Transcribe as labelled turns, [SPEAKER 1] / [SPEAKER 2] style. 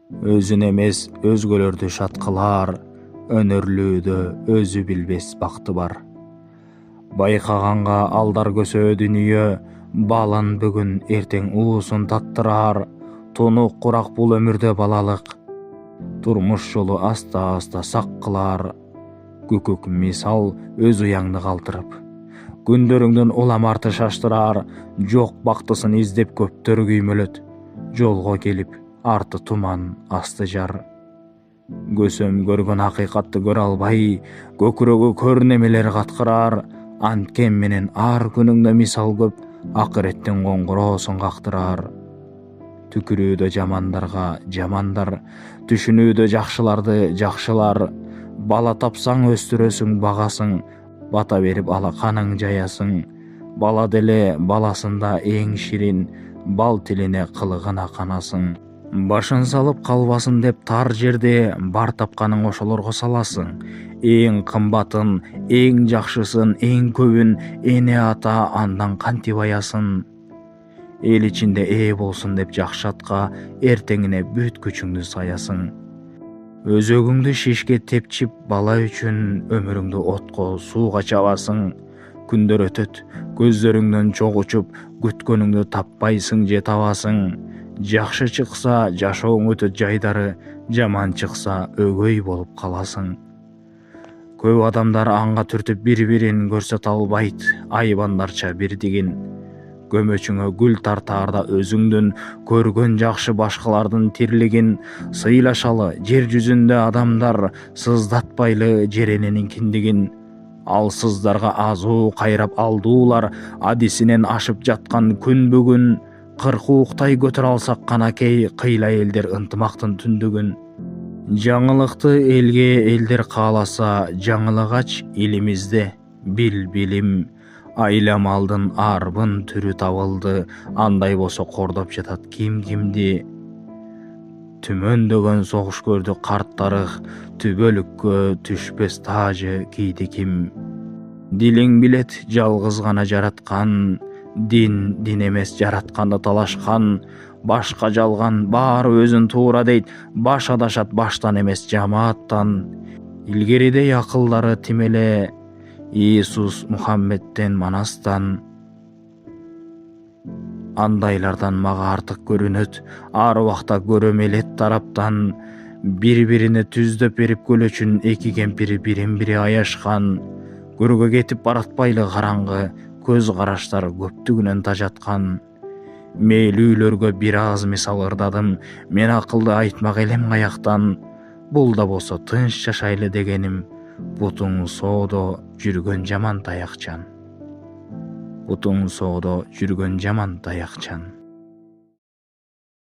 [SPEAKER 1] Өзүн эмес өзгөлөрдү шат кылар, өнөрлүүдө өзү билбес бакты бар. Байкаганга алдар көсөө дүнүйө, балын бүгүн эртең уусун таттырар. Тунук курак бул өмүрдө балалык, турмуш жолу аста сак кылар. Күкүк мисал өз уяңды калтырып, күндөрүңдүн улам арты шаштырар. Жок бактысын издеп көптөр күймөлөт, жолго келип арты туман асты жар. Көсөм көргөн акыйкатты көрө албай, көкүрөгү көр немелер каткырар. Анткен менен ар күнүңдө мисал көп, акыреттин коңгуроосун кактырар. Түкүрүүдө жамандарга жамандар, түшүнүүдө жакшыларды жакшылар. Бала тапсаң өстүрөсүң багасың, бата берип алаканың жаясың. Бала деле баласында эң ширин, бал тилине кылыгына канасың. Башын салып калбасын деп тар жерде, бар тапканың ошолорго саласың. Эң кымбатын, эң жакшысын, эң көбүн эне ата андан кантип аясын. Эл ичинде ээ болсун деп жакшы атка, эртеңине бүт күчүңдү саясың. Өзөгүңдү шишке тепчип бала үчүн, өмүрүңдү отко сууга чабасың. Күндөр өтөт, көздөрүңдөн чок учуп, күткөнүңдү таппайсың же табасың. Жакшы чыкса жашооң өтөт жайдары, жаман чыкса өгөй болуп каласың. Көп адамдар анга түртүп бири-бирин көрсөтө албайт, айбандарча бирдигин. Көмөчүңө гүл тартаарда өзүңдүн көргөн жакшы башкалардын тирлигин. Сыйлашалы жер жүзүндө адамдар, сыздатпайлы жер эненин киндигин. Ал сыздарга азуу кайрап алдуулар, адисинен ашып жаткан күн бүгүн. Кыркууктай көтөрө алсак канакей, кыйла элдер ынтымактын түндүгүн. Жаңылыкты элге элдер кааласа, жаңылыгач илимизде бил билим. Айламалдын арбын түрү табылды, андай болсо кордоп жатат ким кимди. Түмөндөгөн согуш көрдү карт тарых, түбөлүккө түшпөс таажы кийди ким. Дилиң билет жалгыз гана жараткан, дин эмес жаратканды талашкан. Башка жалган баары өзүн туура дейт, баш адашат баштан эмес жамааттан. Илгеридей акылдары тим эле, Иисус Мухаммедтен манастан. Андайлардан мага артык көрүнөт, ар убакта көрөм элет тараптан. Бири-бирине түздөп берип көлөчүн, эки кемпири бирин-бири аяшкан. Көргө кетип баратпайлы караңгы, көз караштары көптүгүнөн тажаткан. Мээлүүлөргө бир аз мисал ырдадым, мен акылды айтмак элем каяктан. Бул да болсо тынч жашайлы дегеним, бутуң соодо жүргөн жаман таякчан. Бутуң соодо жүргөн жаман таякчан.